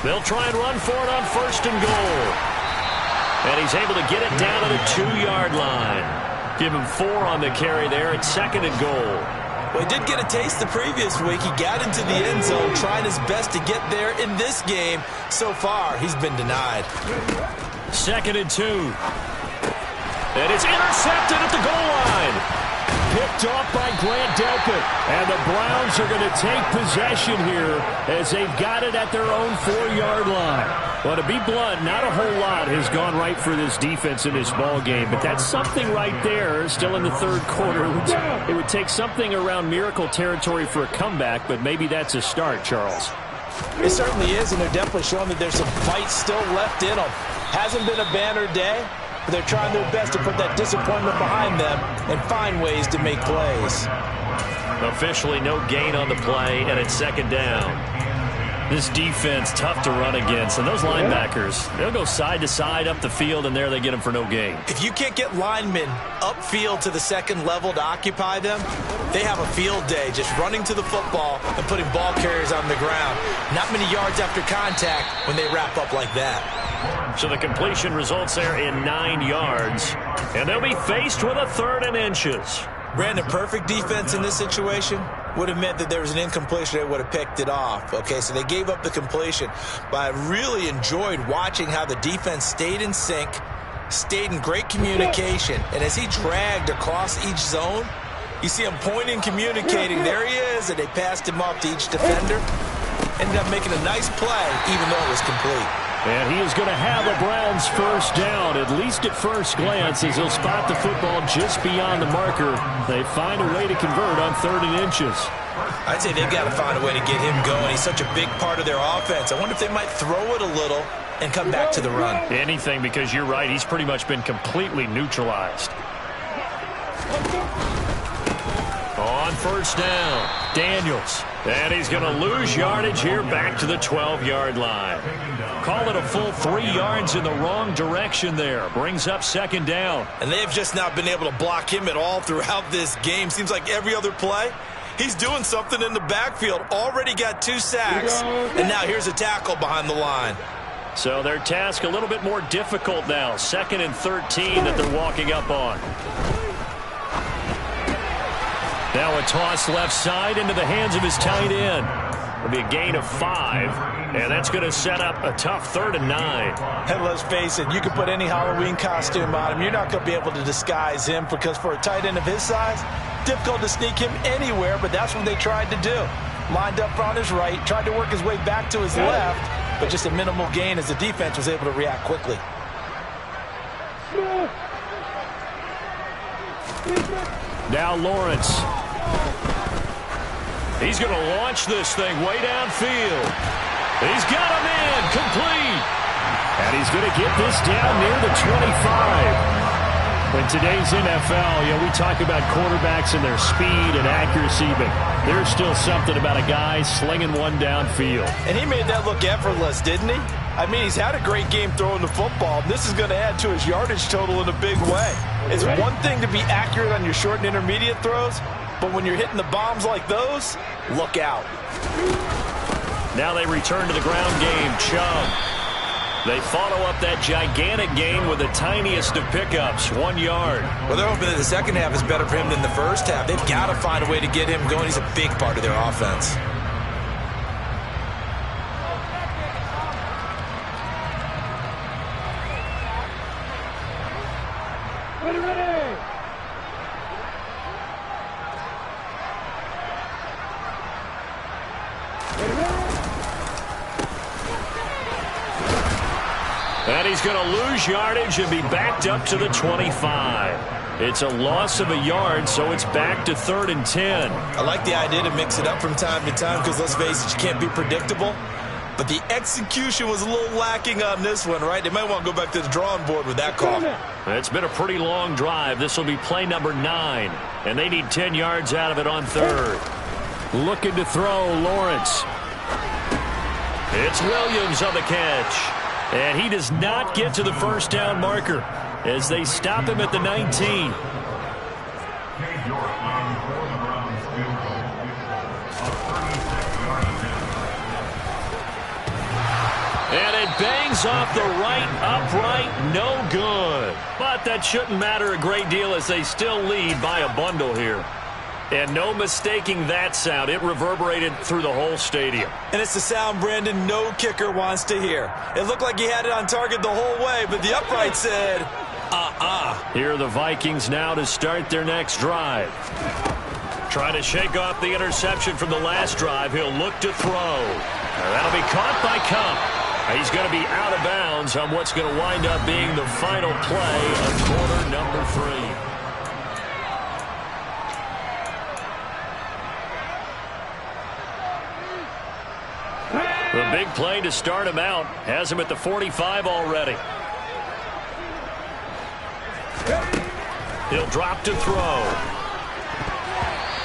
They'll try and run for it on 1st and goal. And he's able to get it down to the 2-yard line. Give him 4 on the carry there at 2nd and goal. Well, he did get a taste the previous week. He got into the end zone, trying his best to get there in this game. So far, he's been denied. 2nd and 2. And it's intercepted at the goal line. Picked off by Grant Delpit. And the Browns are going to take possession here as they've got it at their own 4-yard line. Well, to be blunt, not a whole lot has gone right for this defense in this ball game, but that's something right there still in the third quarter. It would take something around miracle territory for a comeback, but maybe that's a start, Charles. It certainly is, and they're definitely showing that there's some fight still left in them. Hasn't been a banner day, but they're trying their best to put that disappointment behind them and find ways to make plays. Officially no gain on the play, and it's second down. This defense, tough to run against. And those linebackers, they'll go side to side up the field, and there they get them for no gain. If you can't get linemen upfield to the second level to occupy them, they have a field day just running to the football and putting ball carriers on the ground. Not many yards after contact when they wrap up like that. So the completion results there in 9 yards. And they'll be faced with a 3rd and inches. Brandon, perfect defense in this situation would have meant that there was an incompletion. They would have picked it off. Okay, so they gave up the completion. But I really enjoyed watching how the defense stayed in sync, stayed in great communication. And as he dragged across each zone, you see him pointing, communicating. There he is, and they passed him off to each defender. Ended up making a nice play, even though it was complete. And he is going to have a Browns first down, at least at first glance, as he'll spot the football just beyond the marker. They find a way to convert on 3rd and inches. I'd say they've got to find a way to get him going. He's such a big part of their offense. I wonder if they might throw it a little and come back to the run. Anything, because you're right. He's pretty much been completely neutralized. On first down, Daniels. And he's going to lose yardage here back to the 12-yard line. Call it a full 3 yards in the wrong direction there. Brings up second down. And they've just not been able to block him at all throughout this game. Seems like every other play, he's doing something in the backfield. Already got 2 sacks. And now here's a tackle behind the line. So their task a little bit more difficult now. 2nd and 13 that they're walking up on. Now a toss left side into the hands of his tight end. It'll be a gain of 5, and that's going to set up a tough 3rd and 9. And let's face it, you can put any Halloween costume on him. You're not going to be able to disguise him, because for a tight end of his size, difficult to sneak him anywhere, but that's what they tried to do. Lined up on his right, tried to work his way back to his left, but just a minimal gain as the defense was able to react quickly. Now Lawrence. He's going to launch this thing way downfield. He's got him in, complete. And he's going to get this down near the 25. In today's NFL, we talk about quarterbacks and their speed and accuracy, but there's still something about a guy slinging one downfield. And he made that look effortless, didn't he? I mean, he's had a great game throwing the football. This is going to add to his yardage total in a big way. It's one thing to be accurate on your short and intermediate throws, but when you're hitting the bombs like those, look out. Now they return to the ground game. Chubb. They follow up that gigantic gain with the tiniest of pickups, 1 yard. Well, they're hoping that the second half is better for him than the first half. They've got to find a way to get him going. He's a big part of their offense. And he's going to lose yardage and be backed up to the 25. It's a loss of a yard, so it's back to 3rd and 10. I like the idea to mix it up from time to time because, let's face it, you can't be predictable. But the execution was a little lacking on this one, right? They might want to go back to the drawing board with that call. It's been a pretty long drive. This will be play number 9, and they need 10 yards out of it on 3rd. Looking to throw, Lawrence. It's Williams on the catch. And he does not get to the first down marker as they stop him at the 19. And it bangs off the right upright, no good. But that shouldn't matter a great deal as they still lead by a bundle here. And no mistaking that sound. It reverberated through the whole stadium. And it's the sound, Brandon, no kicker wants to hear. It looked like he had it on target the whole way, but the upright said, Here are the Vikings now to start their next drive. Trying to shake off the interception from the last drive. He'll look to throw. That'll be caught by Kupp. He's going to be out of bounds on what's going to wind up being the final play of quarter number 3. The big play to start him out has him at the 45 already. He'll drop to throw.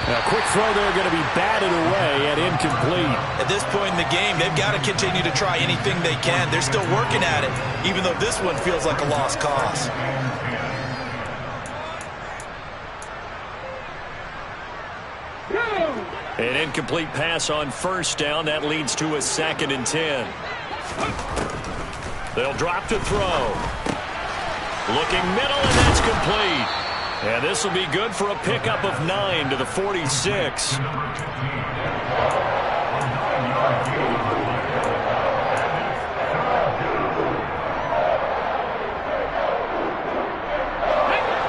A quick throw there going to be batted away and incomplete. At this point in the game, they've got to continue to try anything they can. They're still working at it, even though this one feels like a lost cause. An incomplete pass on first down. That leads to a 2nd and 10. They'll drop to throw. Looking middle, and that's complete. And this will be good for a pickup of 9 to the 46.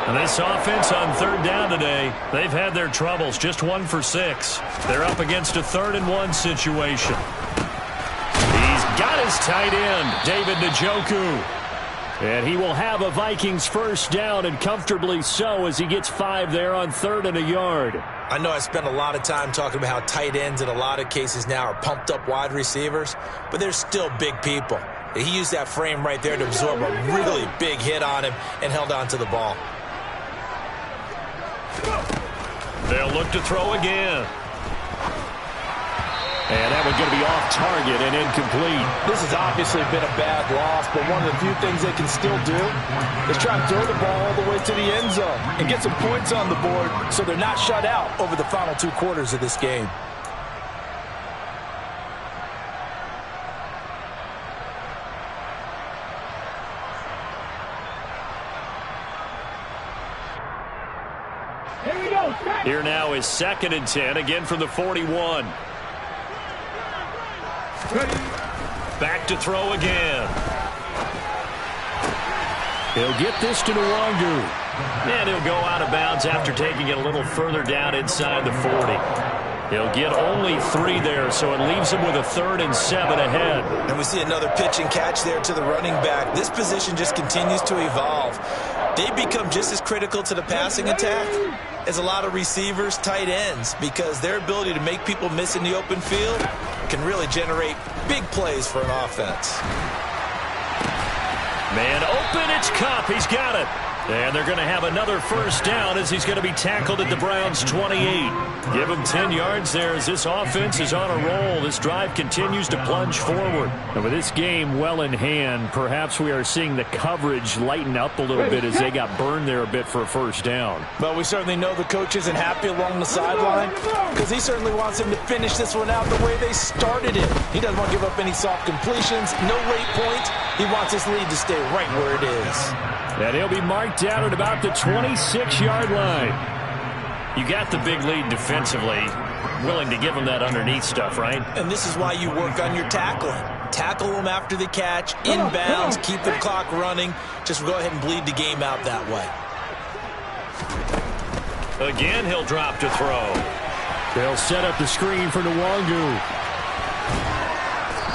And this offense on 3rd down today, they've had their troubles. Just 1 for 6. They're up against a 3rd and 1 situation. He's got his tight end, David Njoku. And he will have a Vikings first down, and comfortably so, as he gets 5 there on 3rd and a yard. I know I spent a lot of time talking about how tight ends in a lot of cases now are pumped up wide receivers, but they're still big people. He used that frame right there to absorb a really big hit on him and held on to the ball. They'll look to throw again. And that one's going to be off target and incomplete. This has obviously been a bad loss, but one of the few things they can still do is try and throw the ball all the way to the end zone and get some points on the board so they're not shut out over the final 2 quarters of this game. Here now is 2nd and 10, again from the 41. Back to throw again. He'll get this to Nwangu. And he'll go out of bounds after taking it a little further down inside the 40. He'll get only 3 there, so it leaves him with a 3rd and 7 ahead. And we see another pitch and catch there to the running back. This position just continues to evolve. They become just as critical to the passing attack as a lot of receivers, tight ends, because their ability to make people miss in the open field can really generate big plays for an offense. Man open, it's Kupp. He's got it. And they're going to have another first down as he's going to be tackled at the Browns' 28. Give him 10 yards there as this offense is on a roll. This drive continues to plunge forward. And with this game well in hand, perhaps we are seeing the coverage lighten up a little bit as they got burned there a bit for a first down. But we certainly know the coach isn't happy along the sideline because he certainly wants them to finish this one out the way they started it. He doesn't want to give up any soft completions, no late points. He wants his lead to stay right where it is. And he'll be marked down at about the 26-yard line. You got the big lead defensively, willing to give them that underneath stuff, right? And this is why you work on your tackling. Tackle them after the catch, inbounds, keep the clock running. Just go ahead and bleed the game out that way. Again, he'll drop to throw. They'll set up the screen for Nwangu.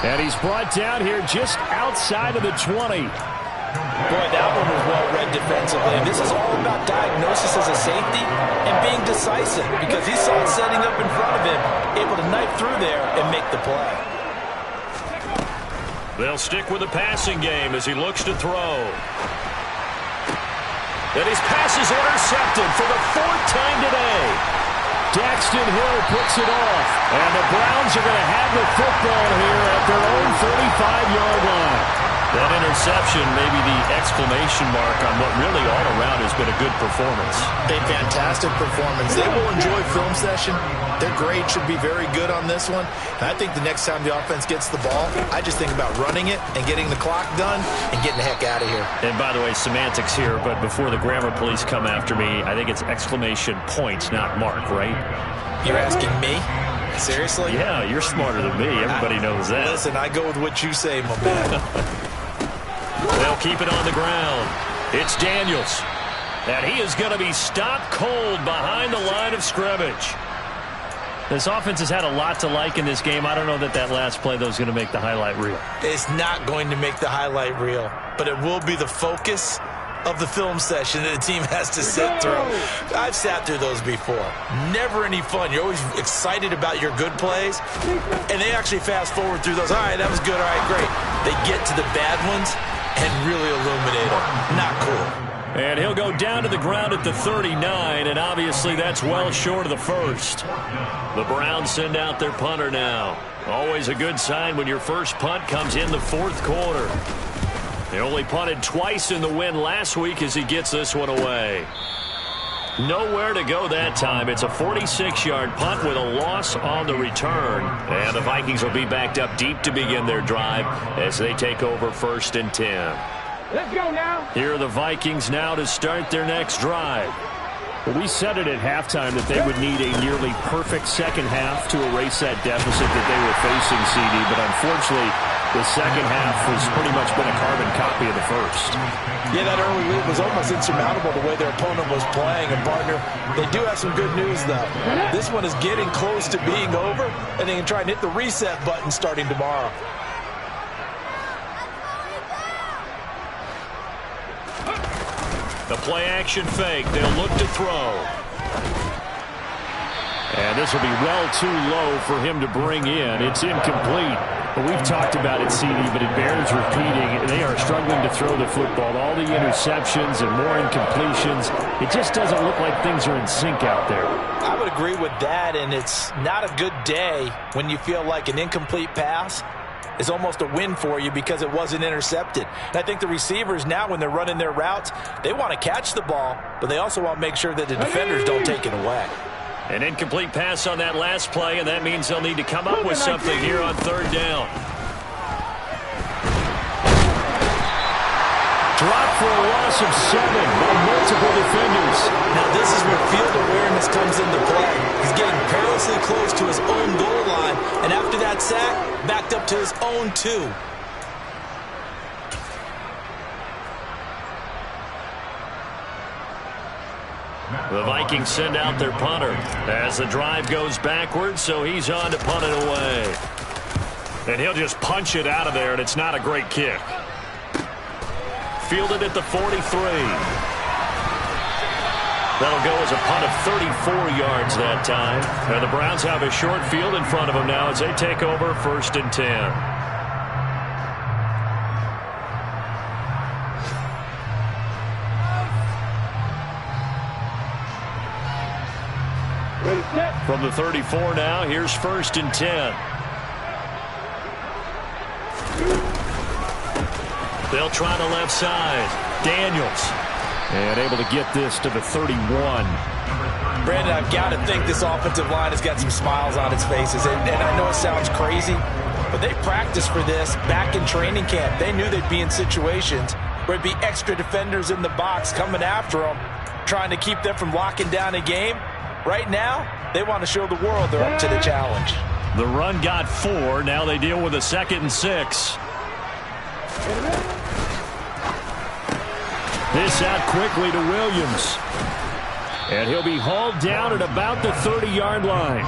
And he's brought down here just outside of the 20. Boy, that one was well read defensively. And this is all about diagnosis as a safety and being decisive because he saw it setting up in front of him, able to knife through there and make the play. They'll stick with the passing game as he looks to throw. And his pass is intercepted for the 4th time today. Daxton Hill puts it off. And the Browns are going to have the football here at their own 35-yard line. That interception may be the exclamation mark on what really all around has been a good performance. A fantastic performance. They will enjoy film session. Their grade should be very good on this one. And I think the next time the offense gets the ball, I just think about running it and getting the clock done and getting the heck out of here. And by the way, semantics here, but before the grammar police come after me, I think it's exclamation point, not mark, right? You're asking me? Seriously? Yeah, you're smarter than me. Everybody knows that. Listen, I go with what you say, my man. They'll keep it on the ground. It's Daniels. And he is going to be stopped cold behind the line of scrimmage. This offense has had a lot to like in this game. I don't know that last play, though, is going to make the highlight reel. It's not going to make the highlight reel, but it will be the focus of the film session that the team has to sit through. I've sat through those before. Never any fun. You're always excited about your good plays, and they actually fast forward through those. All right, that was good. All right, great. They get to the bad ones and really illuminate them. Not cool. And he'll go down to the ground at the 39, and obviously that's well short of the first. The Browns send out their punter now. Always a good sign when your first punt comes in the fourth quarter. They only punted twice in the win last week as he gets this one away. Nowhere to go that time. It's a 46-yard punt with a loss on the return. And the Vikings will be backed up deep to begin their drive as they take over 1st and 10. Let's go now. Here are the Vikings now to start their next drive. Well, we said it at halftime that they would need a nearly perfect second half to erase that deficit that they were facing, CD. But unfortunately, the second half has pretty much been a carbon copy of the first. Yeah, that early lead was almost insurmountable the way their opponent was playing. And, partner, they do have some good news, though. This one is getting close to being over, and they can try and hit the reset button starting tomorrow. The play-action fake. They'll look to throw. And this will be well too low for him to bring in. It's incomplete. But we've talked about it, CD, but it bears repeating. They are struggling to throw the football. All the interceptions and more incompletions. It just doesn't look like things are in sync out there. I would agree with that, and it's not a good day when you feel like an incomplete pass is almost a win for you because it wasn't intercepted. And I think the receivers now, when they're running their routes, they want to catch the ball, but they also want to make sure that the defenders don't take it away. An incomplete pass on that last play, and that means they'll need to come up with something here on 3rd down. Drop for a loss of 7 by multiple defenders. Now this is where field awareness comes into play. He's getting perilously close to his own goal line, and after that sack, backed up to his own 2. The Vikings send out their punter as the drive goes backwards, so he's on to punt it away. And he'll just punch it out of there, and it's not a great kick. Fielded at the 43. That'll go as a punt of 34 yards that time. And the Browns have a short field in front of them now as they take over 1st and 10. From the 34 now, here's 1st and 10. They'll try the left side. Daniels. And able to get this to the 31. Brandon, I've got to think this offensive line has got some smiles on its faces. And I know it sounds crazy, but they practiced for this back in training camp. They knew they'd be in situations where it'd be extra defenders in the box coming after them, trying to keep them from locking down a game. Right now, they want to show the world they're up to the challenge. The run got 4. Now they deal with a 2nd and 6. This out quickly to Williams. And he'll be hauled down at about the 30-yard line.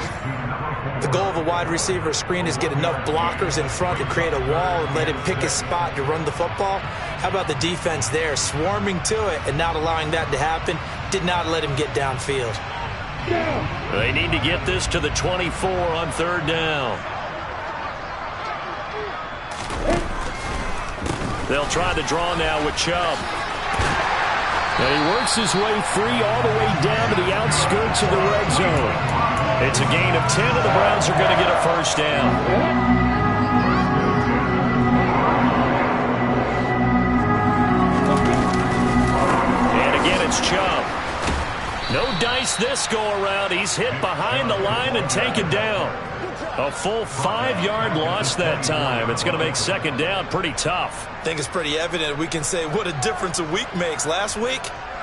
The goal of a wide receiver screen is get enough blockers in front to create a wall and let him pick his spot to run the football. How about the defense there, swarming to it and not allowing that to happen? Did not let him get downfield. They need to get this to the 24 on 3rd down. They'll try the draw now with Chubb. And he works his way free all the way down to the outskirts of the red zone. It's a gain of 10, and the Browns are going to get a 1st down. And again, it's Chubb. No dice this go-around. He's hit behind the line and taken down. A full 5-yard loss that time. It's going to make 2nd down pretty tough. I think it's pretty evident we can say what a difference a week makes. Last week,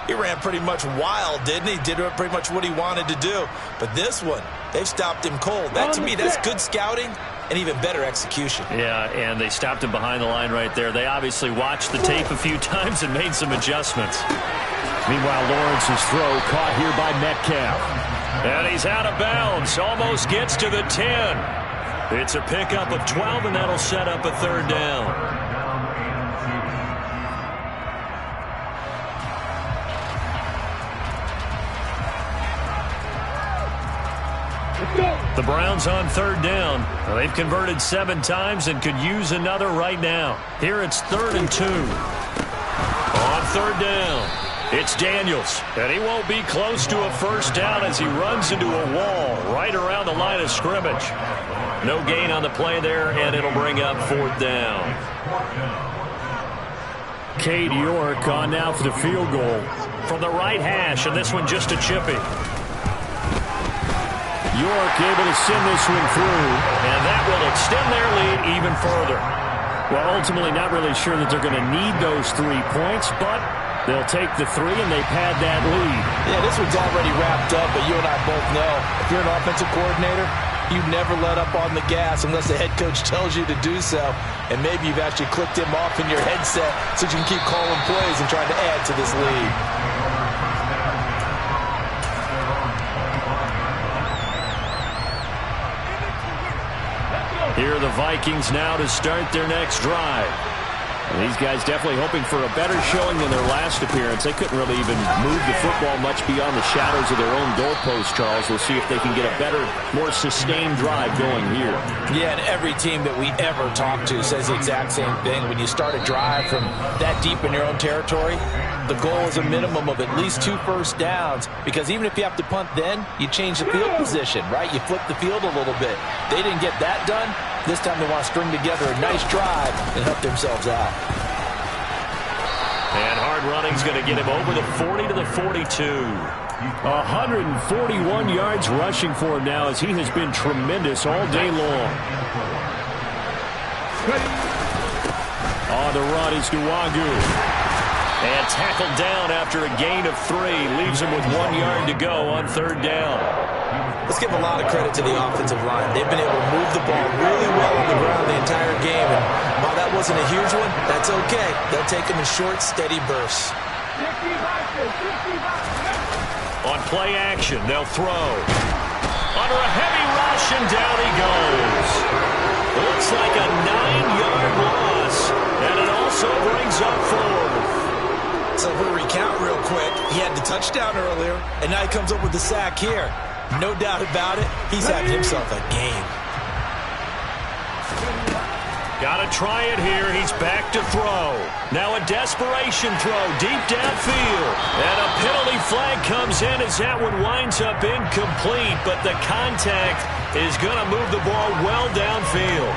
he ran pretty much wild, didn't he? Did pretty much what he wanted to do. But this one, they've stopped him cold. That, to me, that's good scouting and even better execution. Yeah, and they stopped him behind the line right there. They obviously watched the tape a few times and made some adjustments. Meanwhile, Lawrence's throw caught here by Metcalf. And he's out of bounds. Almost gets to the 10. It's a pickup of 12, and that'll set up a third down. The Browns on third down. Well, they've converted 7 times and could use another right now. Here it's 3rd and 2. On third down, it's Daniels. And he won't be close to a first down as he runs into a wall right around the line of scrimmage. No gain on the play there, and it'll bring up 4th down. Cade York on now for the field goal. From the right hash, and this one just a chippy. York able to send this one through. And that will extend their lead even further. Well, ultimately not really sure that they're going to need those 3 points, but they'll take the 3 and they pad that lead. Yeah, this one's already wrapped up, but you and I both know if you're an offensive coordinator, you never let up on the gas unless the head coach tells you to do so. And maybe you've actually clicked him off in your headset so you can keep calling plays and trying to add to this lead. Here are the Vikings now to start their next drive. And these guys definitely hoping for a better showing than their last appearance. They couldn't really even move the football much beyond the shadows of their own goalpost, Charles. We'll see if they can get a better, more sustained drive going here. Yeah, and every team that we ever talk to says the exact same thing. When you start a drive from that deep in your own territory, the goal is a minimum of at least 2 first downs, because even if you have to punt then, you change the field position, right? You flip the field a little bit. They didn't get that done. This time they want to string together a nice drive and help themselves out. And hard running's going to get him over the 40 to the 42. 141 yards rushing for him now as he has been tremendous all day long. On the run is Nwogu. And tackled down after a gain of 3. Leaves him with 1 yard to go on third down. Let's give a lot of credit to the offensive line. They've been able to move the ball really well on the ground the entire game. And while that wasn't a huge one, that's okay. They'll take them in short, steady bursts. On play action, they'll throw. Under a heavy rush, and down he goes. Looks like a 9-yard loss. And it also brings up 4th. So if we recount real quick, he had the touchdown earlier, and now he comes up with the sack here. No doubt about it, he's having himself a game. Got to try it here. He's back to throw. Now a desperation throw deep downfield. And a penalty flag comes in as that one winds up incomplete, but the contact is going to move the ball well downfield.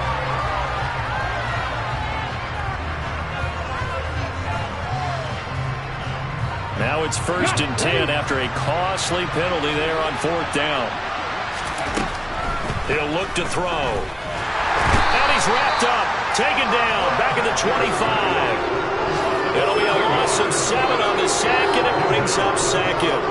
Now it's 1st and 10 after a costly penalty there on 4th down. He'll look to throw. And he's wrapped up, taken down, back at the 25. It'll be a loss of 7 on the sack, and it brings up 2nd.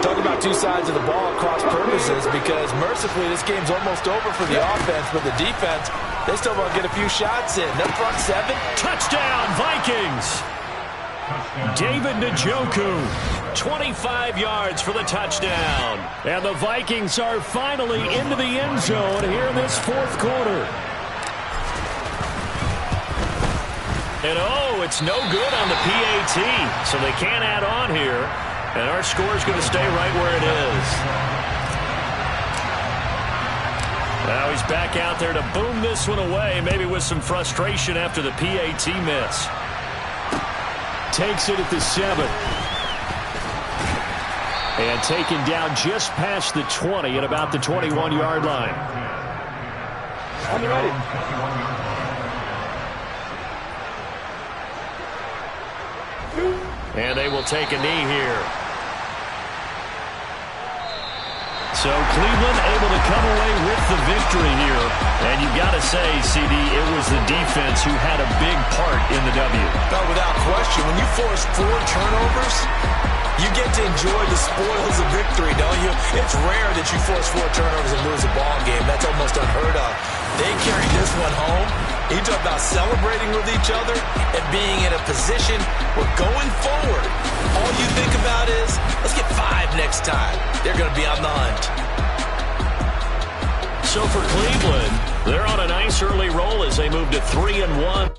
Talk about 2 sides of the ball across purposes, because mercifully this game's almost over for the offense, but the defense, they still want to get a few shots in. They're front 7. Touchdown, Vikings! David Njoku, 25 yards for the touchdown. And the Vikings are finally into the end zone here in this 4th quarter. And oh, it's no good on the PAT, so they can't add on here. And our score is going to stay right where it is. Now he's back out there to boom this one away, maybe with some frustration after the PAT miss. Takes it at the 7. And taken down just past the 20 at about the 21-yard line. I'm ready. And they will take a knee here. So Cleveland able to come away with the victory here. And you got to say, CD, it was the defense who had a big part in the W. No, without question. When you force 4 turnovers, you get to enjoy the spoils of victory, don't you? It's rare that you force 4 turnovers and lose a ball game. That's almost unheard of. They carried this one home. You talk about celebrating with each other and being in a position where going forward, all you think about is, let's get 5 next time. They're going to be on the hunt. So for Cleveland, they're on a nice early roll as they move to 3-1.